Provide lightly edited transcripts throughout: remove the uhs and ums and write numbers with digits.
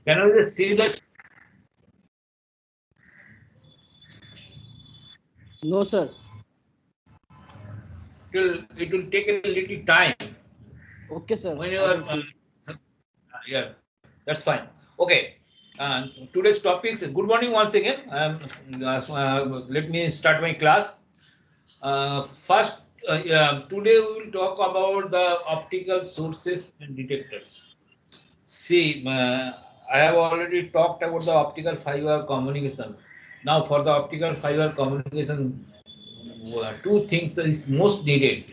Can you just see that? No, sir. It will take a little time Okay, sir. when you I are. can see. Yeah, that's fine. Okay. Today's topics. Good morning once again. Let me start my class. First, today we will talk about the optical sources and detectors. See, I have already talked about the optical fiber communications. Now, for the optical fiber communication, two things is most needed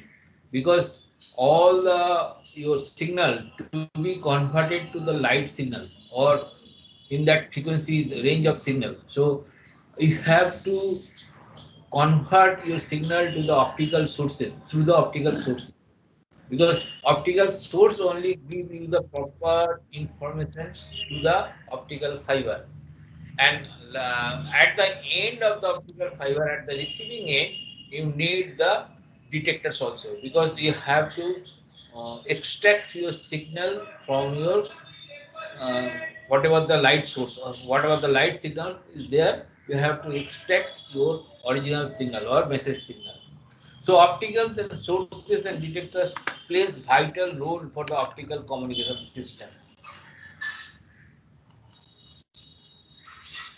because all the your signal to be converted to the light signal or in that frequency the range of signal. So, you have to convert your signal to the optical sources through the optical source because optical source only give you the proper information to the optical fiber and at the end of the optical fiber at the receiving end you need the detectors also because you have to extract your signal from your uh, whatever the light source or whatever the light signal is there you have to extract your original signal or message signal. So opticals and sources and detectors plays vital role for the optical communication systems.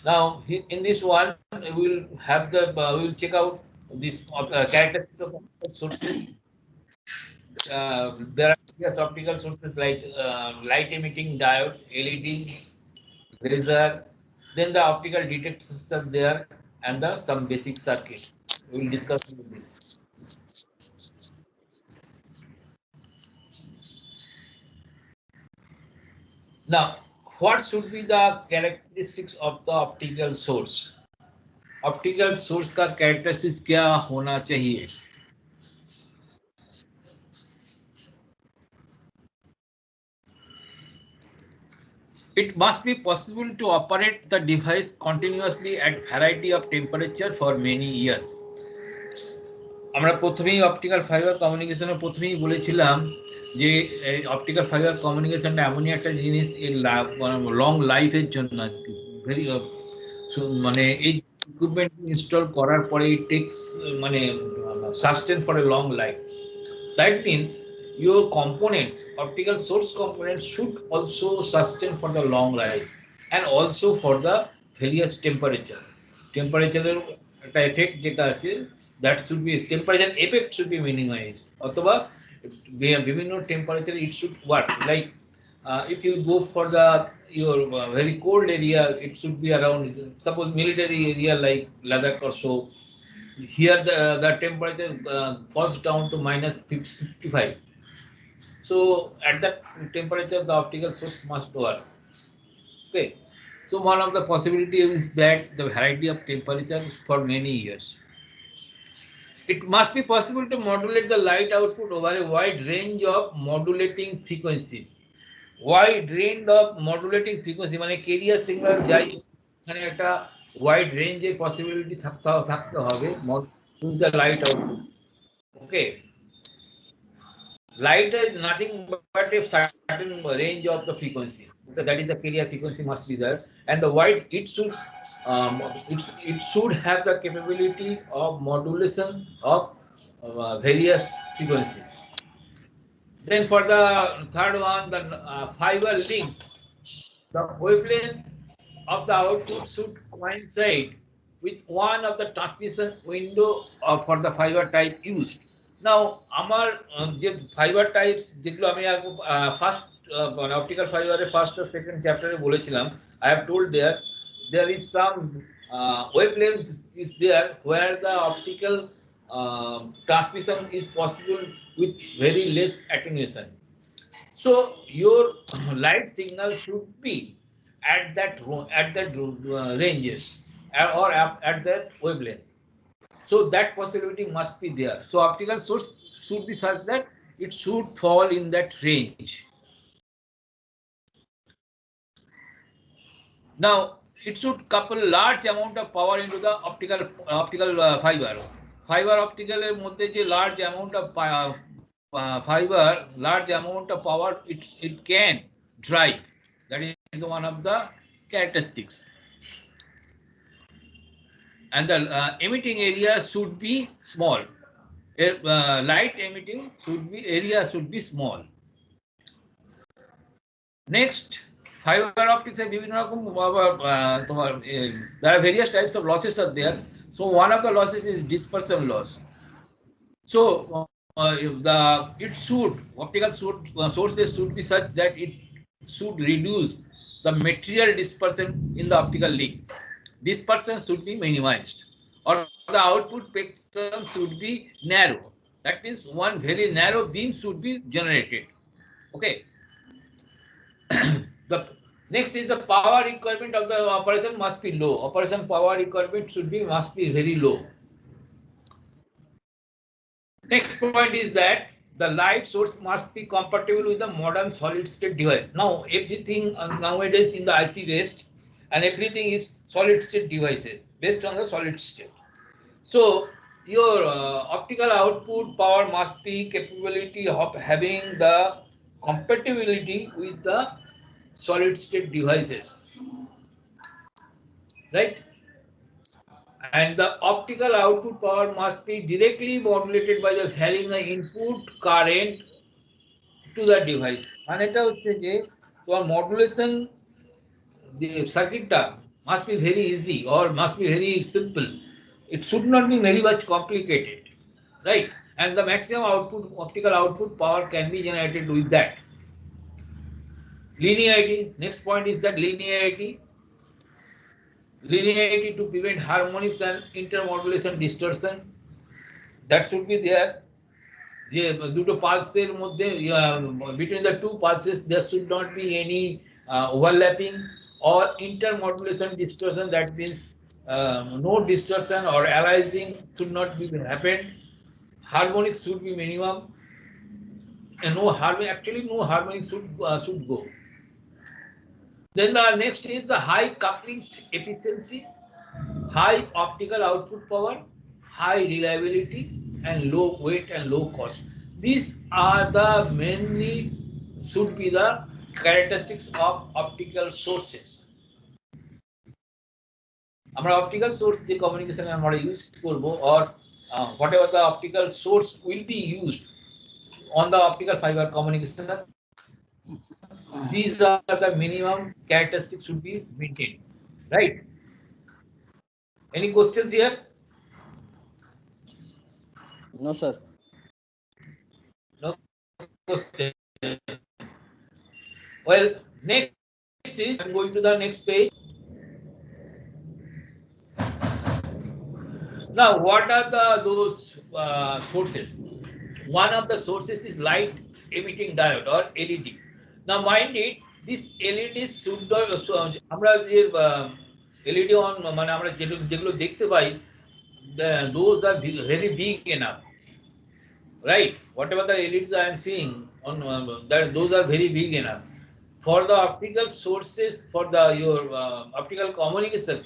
Now in this one we will have the we will check out this characteristics of optical sources. There are various optical sources like light emitting diode, LED, laser. Then the optical detectors are there and the some basic circuits. We will discuss this. Now, what should be the characteristics of the optical source? Optical source का characteristics क्या होना चाहिए? It must be possible to operate the device continuously at variety of temperature for many years. আমরা প্রথমেই optical fibre কমিউনিকেশনের প্রথমেই বলেছিলাম যে অপটিক্যাল ফাইবার কমিউনিকেশনটা এমনই একটা জিনিস এর লং লাইফের জন্য ভেরি মানে এই ইকুইপমেন্ট ইনস্টল করার পরে ইট টেক্স মানে sustain for a long life. That means your components, optical source components should also sustain for the long life and also for the various temperature. Temperature একটা effect যেটা আছে that should be temperature effect should be minimized অথবা বিভিন্ন temperature it should work like if you go for the your very cold area it should be around suppose military area like Ladakh or so. Here the temperature falls down to minus 55. So at that temperature the optical source must work. Okay. So one of the possibility is that the variety of temperature for many years. It must be possible to modulate the light output over a wide range of modulating frequencies. Wide range of modulating frequency মানে carrier signal যাই এখানে একটা wide range এর possibility থাকতে হবে modulate the light output. Okay. Light is nothing but a certain range of the frequency. Okay, that is the carrier frequency must be there, and the wide it should have the capability of modulation of various frequencies. Then for the third one, the fiber links, the wavelength of the output should coincide with one of the transmission window for the fiber type used. Now আমার যে fibre types যেগুলো আমি first মানে optical ফাইবারের first আর second চ্যাপ্টারে বলেছিলাম I have told there is some wavelength is there where the optical transmission is possible with very less attenuation. So your light signal should be at that ranges or at that wavelength. So that possibility must be there. So optical source should be such that it should fall in that range. Now it should couple large amount of power into the optical fiber. Fiber optical এর মধ্যে যে large amount of fiber, large amount of power it can drive. That is is one of the characteristics. And the emitting area should be small. Light emitting should be small. Next, fiber optics এর বিভিন্ন রকম তোমার there are various types of losses are there. So one of the losses is dispersion loss. So the optical sources should be such that it should reduce the material dispersion in the optical link. Dispersion should be minimized, or the output spectrum should be narrow. That means one very narrow beam should be generated. Okay. The next is the power requirement of the operation must be low. Operation power requirement must be very low. Next point is that the light source must be compatible with the modern solid state device. Now everything nowadays in the IC based and everything is solid state devices based on the solid state. So your optical output power must be capability of having the compatibility with the solid state devices, right? And the optical output power must be directly modulated by the varying the input current to the device. And এটা হচ্ছে যে তোমার modulation the circuit must be very easy or must be very simple. It should not be very much complicated, right? And the maximum optical output power can be generated with that. Linearity. Next point is that linearity to prevent harmonics and intermodulation distortion. That should be there. দুটো pulses মধ্যে between the two pulses there should not be any overlapping or intermodulation distortion. That means no distortion or aliasing should not be happened. Harmonics should be minimum, and no harmonics should go. Then the next is the high coupling efficiency, high optical output power, high reliability, and low weight and low cost. These are the mainly should be the characteristics of optical sources. আমরা optical source the communication আমরা use করব, or whatever the optical source will be used on the optical fiber communication, these are the minimum characteristics should be maintained, right? Any questions here? No, sir. No questions. Well, next is I'm going to the next page. Now, what are those sources? One of the sources is light emitting diode or LED. Now, mind it, this LED should আমরা যে LED on মানে আমরা যেগুলো দেখতে পাই, those are very big enough, right? Whatever the LEDs I am seeing on that, those are very big enough. For the optical sources, for the your optical communication,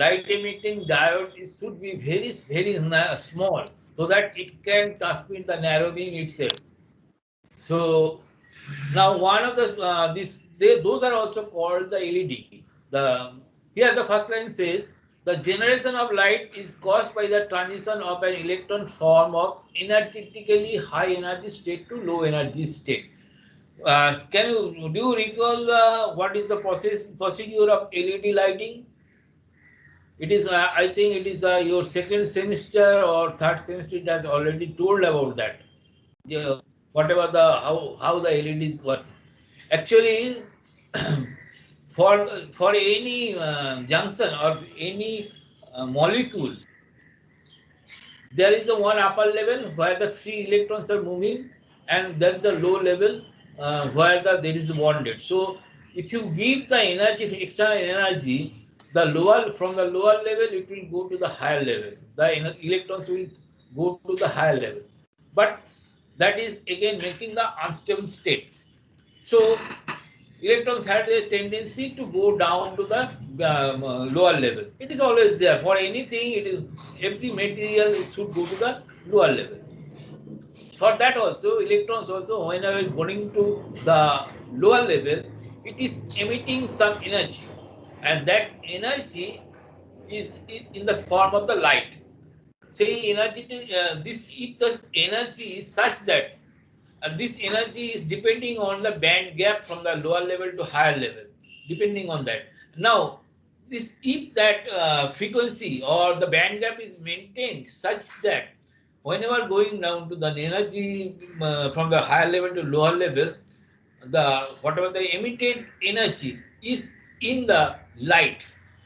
light emitting diode should be very small, so that it can transmit the narrow beam itself. So now one of the those are also called the LED. Here the first line says the generation of light is caused by the transition of an electron form of energetically high energy state to low energy state. Do you recall what is the procedure of LED lighting? It is I think it is your second semester or third semester it has already told about that. Whatever the how the LEDs work. Actually, for any junction or any molecule, there is a one upper level where the free electrons are moving, and there is a low level where there is bonded. So if you give the energy, external energy, from the lower level it will go to the higher level. The electrons will go to the higher level, but that is again making the unstable state. So electrons had a tendency to go down to the lower level. It is always there for anything. It is every material should go to the lower level. For that also, electrons also whenever going to the lower level, it is emitting some energy, and that energy is in the form of the light. Say energy, this if the energy is such that this energy is depending on the band gap from the lower level to higher level, depending on that. Now, this if that frequency or the band gap is maintained such that whenever going down to the energy from the higher level to lower level, the whatever the emitted energy is in the light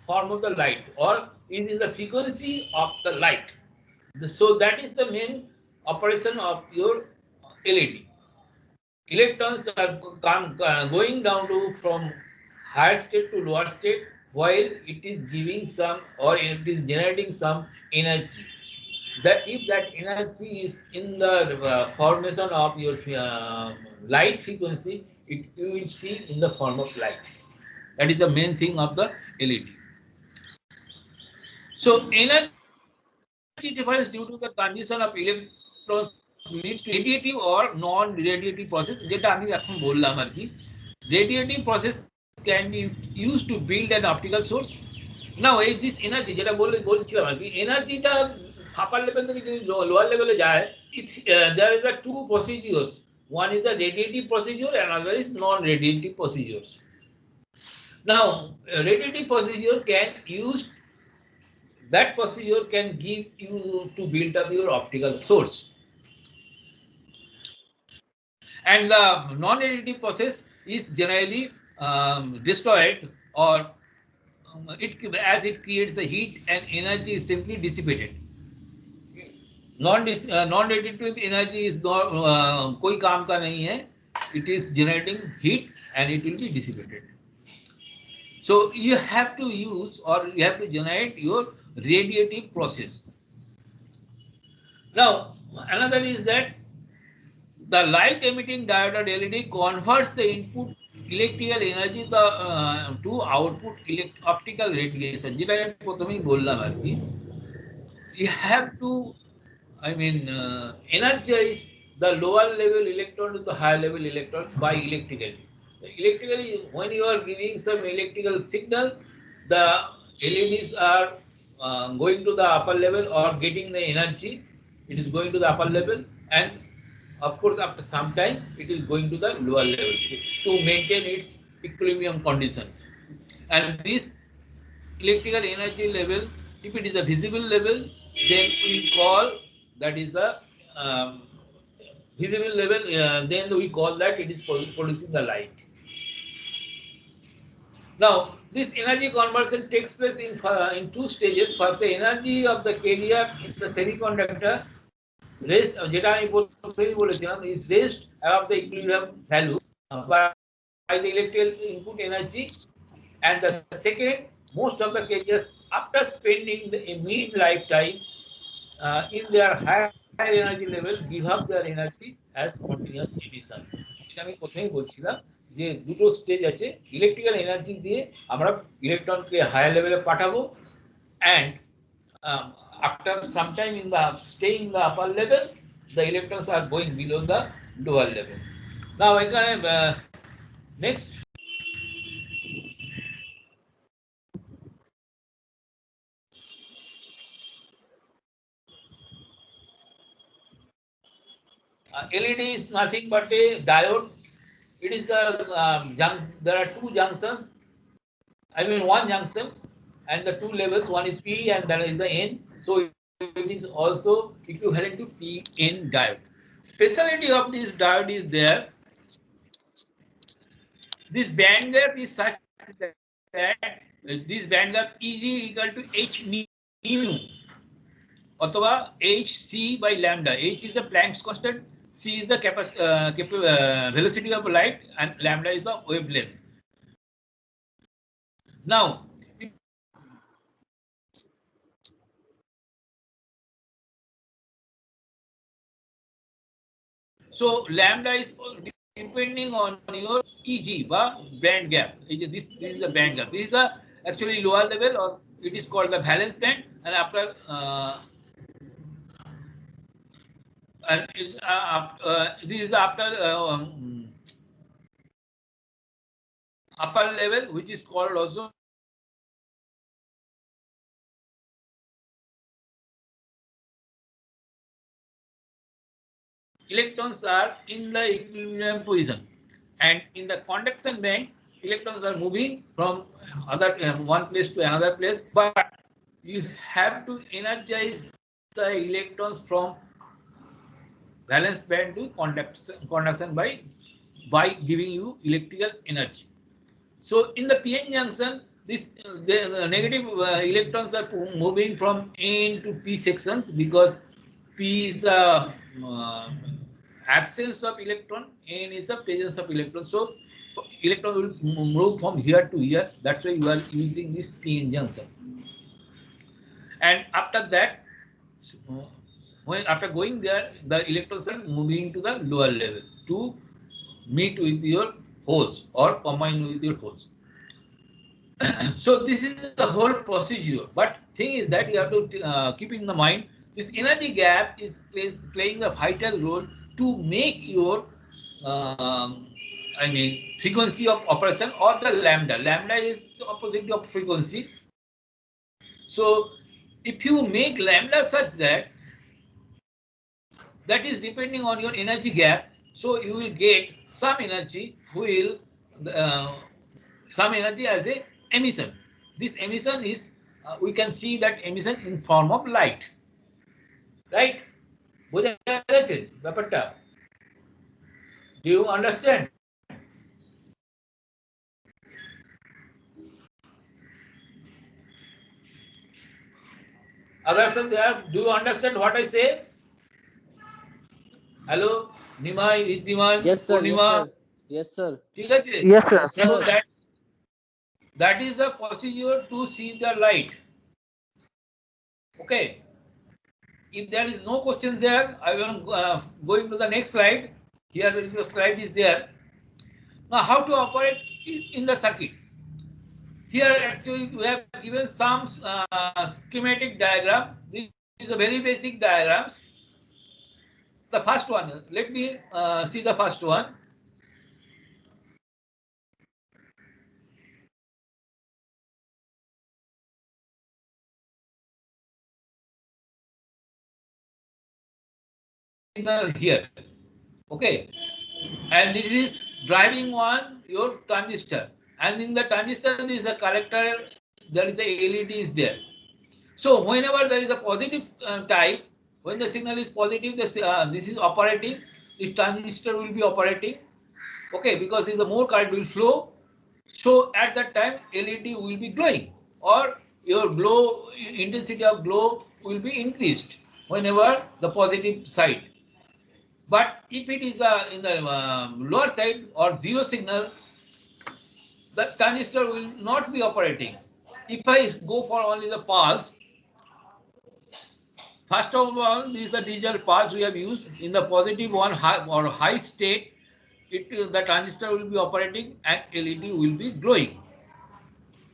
form of the light or is in the frequency of the light. So that is the main operation of your LED. Electrons are going down to from higher state to lower state while it is giving some or it is generating some energy. That if that energy is in the formation of your light frequency, you will see in the form of light. That is the main thing of the LED. So energy differs due to the transition of electrons leads to radiative or non-radiative process. যেটা আমি এখন বললাম আর কি, radiative process can be used to build an optical source. Now this energy যেটা বলছিলাম আর কি, এনার্জিটা upper level থেকে যদি lower level এ যায়, there is a two procedures. One is a radiative procedure and another is non-radiative procedures. Now radiative procedure can use that procedure can give you to build up your optical source, and the non-radiative process is generally destroyed or it as it creates the heat and energy is simply dissipated. Non-radiative energy is कोई काम का नहीं है, it is generating heat and it will be dissipated. So you have to use or you have to generate your radiative process. Now another is that the light emitting diode or LED converts the input electrical energy to output optical radiation. যেটা আমি প্রথমেই বললাম আর কি, you have to energize the lower level electron to the higher level electron by electrically. Electrically, when you are giving some electrical signal, the LEDs are going to the upper level or getting the energy. It is going to the upper level, and of course, after some time, it is going to the lower level to maintain its equilibrium conditions. And this electrical energy level, if it is a visible level, then we call that is the visible level, then we call that it is producing the light. Now, this energy conversion takes place in two stages. First, the energy of the carrier in the semiconductor raised, যেটা আমি বলেছিলাম, is raised above the equilibrium value by the electrical input energy, and the second, most of the carriers after spending the mean lifetime in their higher energy level give up their energy as continuous emission. এটা আমি প্রথমেই বলছিলাম যে দুটো stage আছে, electrical energy দিয়ে আমরা ইলেকট্রনকে higher লেভেলে পাঠাবো, and after some time in the staying in the upper level, the electrons are going below the lower level. Now এখানে next LED is nothing but a diode. It is a there are two junctions. One junction and the two levels. One is P and that is the N. So it is also equivalent to PN diode. Speciality of this diode is there. This band gap is such that this band gap Eg equal to h nu অথবা hc by lambda. H is the Planck's constant, c is the velocity of light, and lambda is the wavelength. Now so lambda is depending on your Eg বা band gap. This is the band gap. This is a actually lower level, or it is called the valence band, and after this is after upper level, which is called also electrons are in the equilibrium position, and in the conduction band electrons are moving from other one place to another place, but you have to energize the electrons from valence band to conduction by giving you electrical energy. So in the PN junction, the negative electrons are moving from N to P sections because P is the absence of electron, N is the presence of electron. So electron will move from here to here. That's why you are using these PN junctions. And after that, when after going there, the electrons are moving to the lower level to meet with your holes or combine with your holes. So this is the whole procedure. But thing is that you have to keep in the mind this energy gap is playing a vital role to make your I mean frequency of operation or the lambda. Lambda is the opposite of frequency. So if you make lambda such that that is depending on your energy gap, so you will get some energy will some energy as a emission. This emission is we can see that emission in form of light, right? বোঝা যাচ্ছে ব্যাপারটা? Do you understand? Others are there. Do you understand what I say? Hello, Nimai, Riddiman, Yes, sir. Yes, Purnima. sir. Yes, sir. ঠিক আছে? Yes, sir. Yes, So sir. that is the procedure to see the light. Okay. If there is no question there, I will going to the next slide. Here the slide is there. Now how to operate in the circuit? Here actually we have given some schematic diagram. This is a very basic diagrams. The first one, let me see the first one. Signal here, okay, and this is driving one your transistor, and in the transistor there is a collector, there is a LED is there. So whenever there is a positive type, when the signal is positive, this is operating, this transistor will be operating, okay, because the more current will flow. So at that time LED will be glowing, or your glow intensity of glow will be increased whenever the positive side. But if it is in the lower side or zero signal, the transistor will not be operating. If I go for only the pulse, first of all, this is the digital pulse we have used. In the positive one high state, the transistor will be operating and LED will be glowing.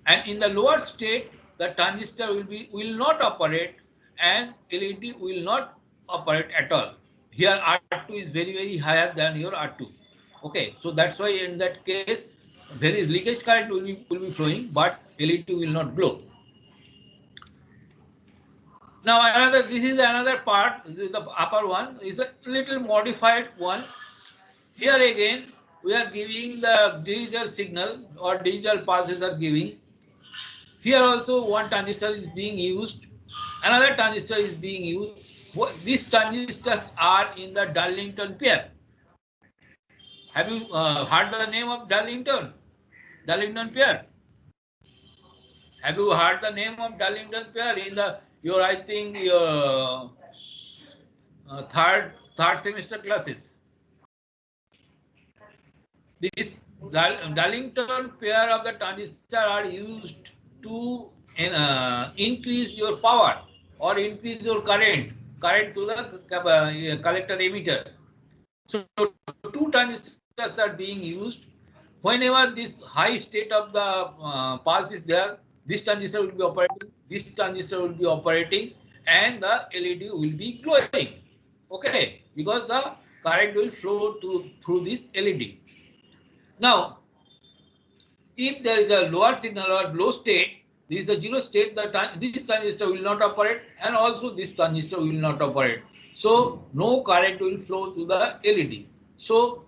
And in the lower state, the transistor will not operate and LED will not operate at all. Here R2 is very higher than your R2. Okay, so that's why in that case, very leakage current will be flowing, but LED will not glow. Now this is another part. This is the upper one is a little modified one. Here again, we are giving the digital signal or digital pulses are giving. Here also one transistor is being used, another transistor is being used. These transistors are in the Darlington pair. Have you heard the name of Darlington? Darlington pair. Have you heard the name of Darlington pair in your I think your third semester classes? This Darlington pair of the transistor are used to increase your power or increase your current to the collector emitter. So two transistors are being used. Whenever this high state of the pulse is there, this transistor will be operating, this transistor will be operating, and the LED will be glowing. Okay, because the current will flow through this LED. Now, If there is a lower signal or low state, this is a zero state, this transistor will not operate, and also this transistor will not operate. So no current will flow through the LED. So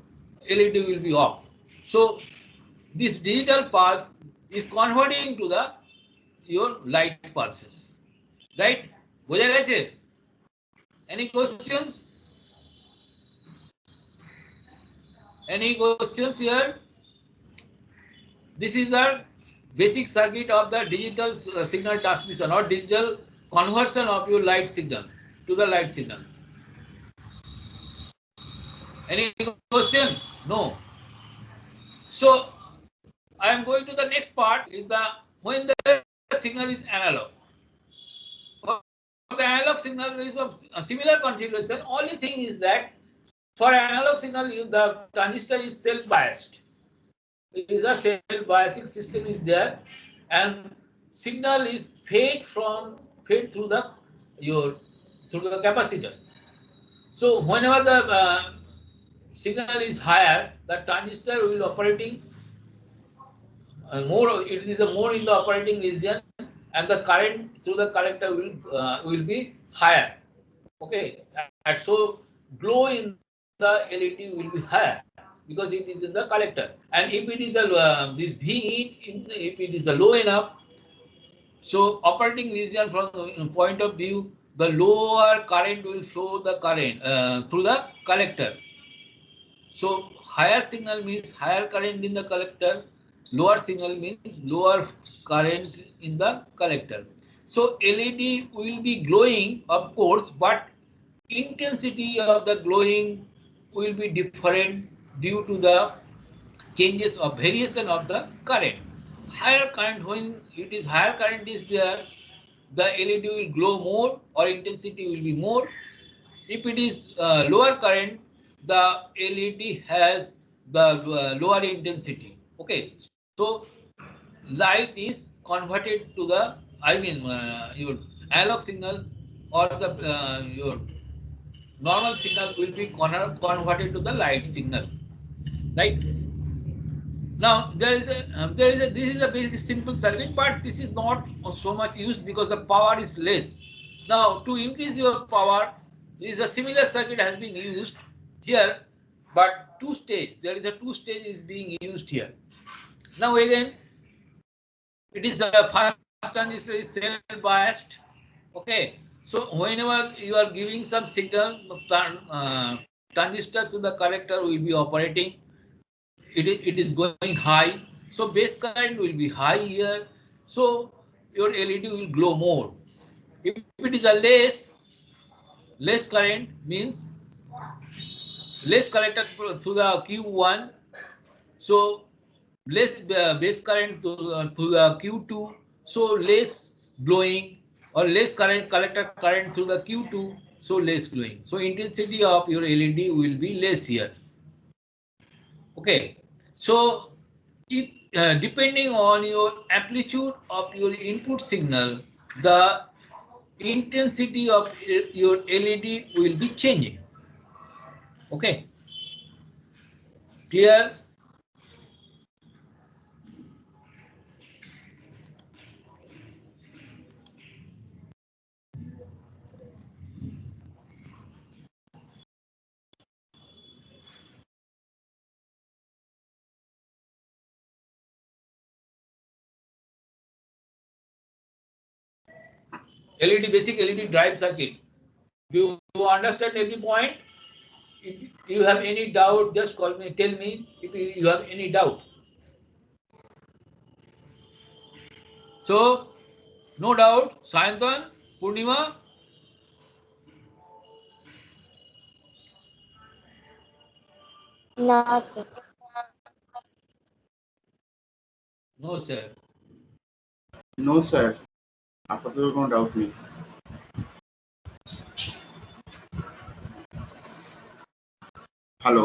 LED will be off. So this digital pulse is converting to the your light pulses. Right? বোঝা গেছে? Any questions? Any questions here? This is the basic circuit of the digital signal transmission or digital conversion of your light signal to the light signal. Any question? No. So I am going to the next part is the when the signal is analog. The analog signal is of a similar configuration. Only thing is that for analog signal the transistor is self-biased. It is a self-biasing system is there, and signal is fed through the capacitor. So whenever the signal is higher, the transistor will operating more. It is more in the operating region, and the current through the collector will be higher. Okay, and so glow in the LED will be higher because it is in the collector. And if it is a this V if it is a low enough, so operating region from the point of view, the lower current will flow the current through the collector. So higher signal means higher current in the collector, lower signal means lower current in the collector. So LED will be glowing, of course, but intensity of the glowing will be different due to the changes of variation of the current. Higher current, when it is higher current is there, the LED will glow more or intensity will be more. If it is lower current, the LED has the lower intensity. Okay, so light is converted to the your analog signal or the your normal signal will be converted to the light signal, right? Now this is a very simple circuit, but this is not so much used because the power is less. Now to increase your power, there is a similar circuit has been used here, but there is a two stage is being used here. Now again, it is the first transistor is self-biased. Okay, so whenever you are giving some signal, transistor to the collector will be operating. It is going high, so base current will be high here, so your LED will glow more. If it is a less current means less collector through the Q1, so less base current through the Q2, so less glowing, or less collector current through the Q2, so less glowing. So intensity of your LED will be less here. Okay, so if depending on your amplitude of your input signal, the intensity of your LED will be changing. Okay, clear? LED, basic LED drive circuit. Do you understand every point? If you have any doubt, just call me, tell me if you have any doubt. So, no doubt, Sayantan, Purnima? No, sir. No, sir. No, sir. আপাতত কোনো doubt নেই। Hello,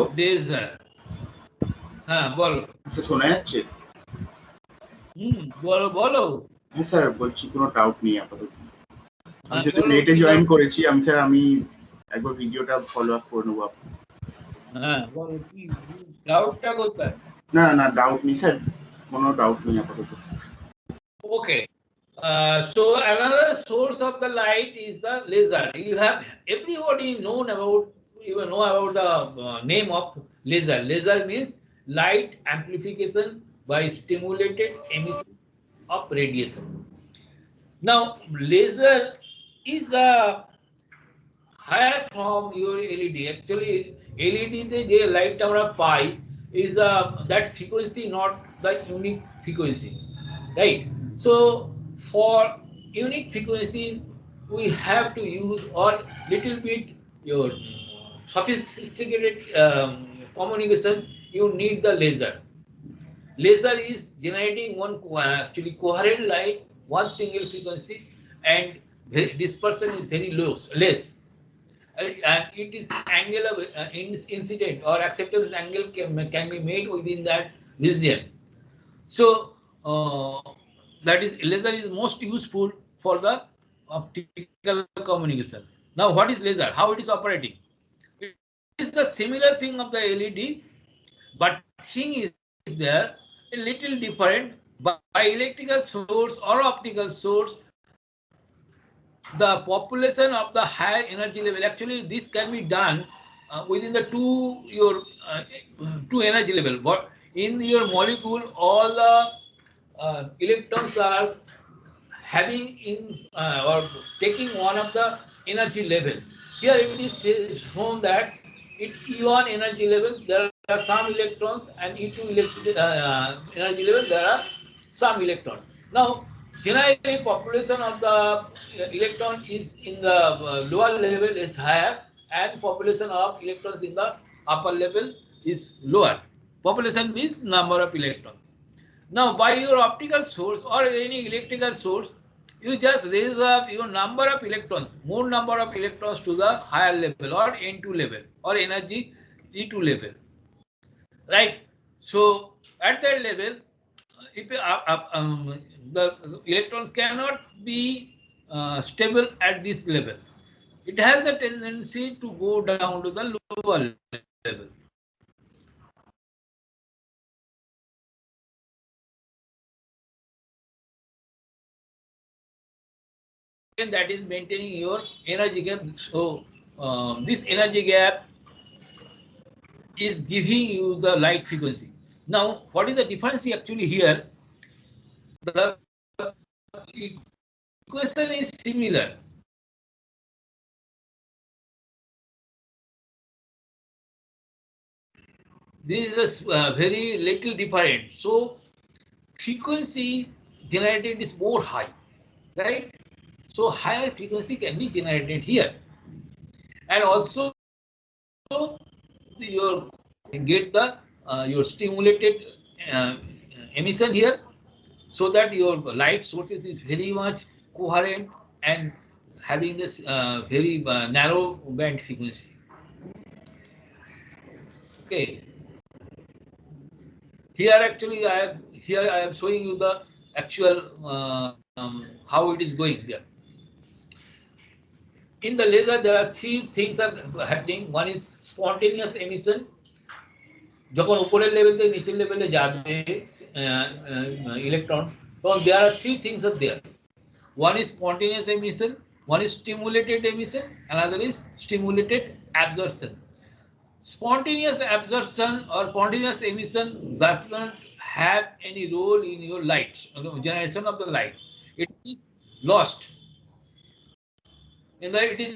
হ্যাঁ বলো। Sir শোনা যাচ্ছে? বলো। হ্যাঁ sir, বলছি কোনো ডাউট নেই আপাতত। আমি যেহেতু লেটে জয়েন করেছি, আমি একবার ভিডিওটা ফলো আপ করে নেবো। হ্যাঁ বলো, কি ডাউটটা কোথায়? না ডাউট নেই স্যার, কোনো ডাউট নেই আপাতত। Okay. So another source of the light is the laser. You have everybody you know about the name of laser. Laser means light amplification by stimulated emission of radiation. Now laser is a higher from your LED. Actually, LED তে যে লাইটটা আমরা পাই is that frequency, not the unique frequency, right? So for unique frequency, we have to use or little bit your sophisticated communication. You need the laser. Laser is generating one actually coherent light, one single frequency, and dispersion is very less. And it is angle of incident or acceptance angle can be made within that region. So that is laser is most useful for the optical communication. Now what is laser, how it is operating? It is the similar thing of the LED, but thing is there a little different. By electrical source or optical source, the population of the higher energy level, actually this can be done within the two energy level. But in your molecule, all the electrons are having in or taking one of the energy level. Here it is shown that at E1 energy level there are some electrons, and E2 energy level there are some electrons. Now generally population of the electron is in the lower level is higher, and population of electrons in the upper level is lower. Population means number of electrons. Now by your optical source or any electrical source, you just raise up your number of electrons, more number of electrons to the higher level or N2 level or energy E2 level, right? So at that level, if the electrons cannot be stable at this level, it has the tendency to go down to the lower level. That is maintaining your energy gap. So this energy gap is giving you the light frequency. Now what is the difference actually here? The equation is similar. This is very little different. So frequency generated is more high, right? So higher frequency can be generated here, and also your get the your stimulated emission here, so that your light sources is very much coherent and having this very narrow band frequency. Okay. Here actually I am showing you the actual how it is going there. In the laser, there are three things are happening. One is spontaneous emission. যখন উপরের level থেকে নিচের লেভেলে যাবে electron, তখন there are three things are there. One is spontaneous emission, one is stimulated emission, another is stimulated absorption. Spontaneous absorption or spontaneous emission does not have any role in your light generation of the light. It is lost. It is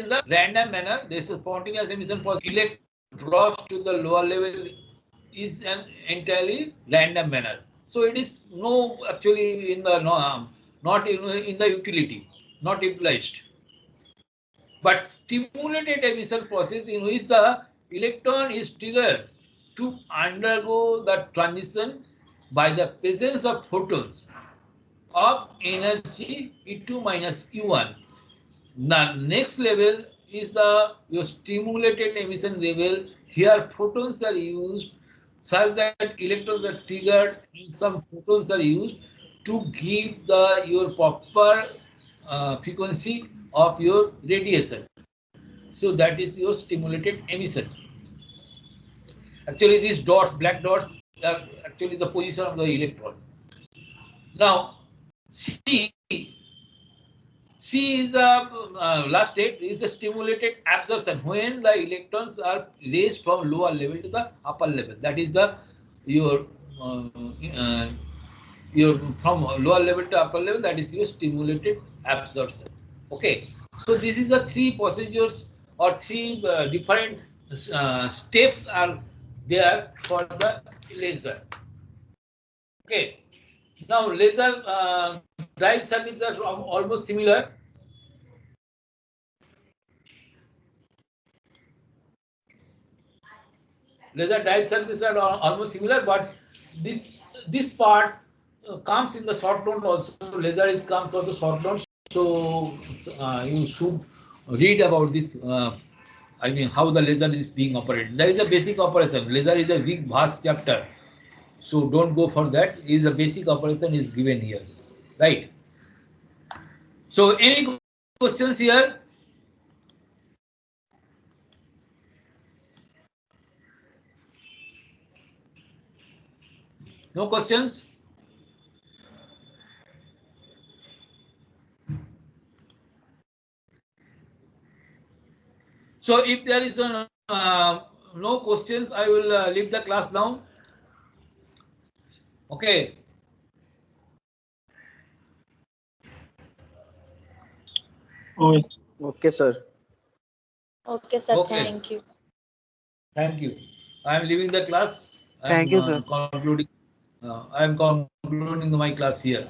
in the random manner. This is spontaneous emission for electron drops to the lower level is an entirely random manner. So it is no actually in the not in the utility, not utilized. But stimulated emission process in which the electron is triggered to undergo the transition by the presence of photons of energy E2 minus E1. The next level is your stimulated emission level. Here photons are used such that electrons are triggered and some photons are used to give your proper frequency of your radiation. So that is your stimulated emission. Actually these dots, black dots actually the position of the electron. Now, C is a last state is a stimulated absorption when the electrons are raised from lower level to the upper level. That is the your from lower level to upper level. That is your stimulated absorption. Okay. So this is the three procedures or three different steps are there for the laser. Okay. Now laser drive circuits are almost similar. Laser drive circuits are almost similar, but this part comes in the short note also. Laser is comes also short note. So you should read about this. I mean, how the laser is being operated. There is a basic operation. Laser is a big vast chapter, so don't go for that. Is a basic operation is given here, right? So any questions here? No questions? So if there is no questions, I will leave the class now. Okay. Okay, sir. Okay, sir. Okay. Thank you. Thank you. I am leaving the class. Thank you, sir. Concluding. I am concluding my class here.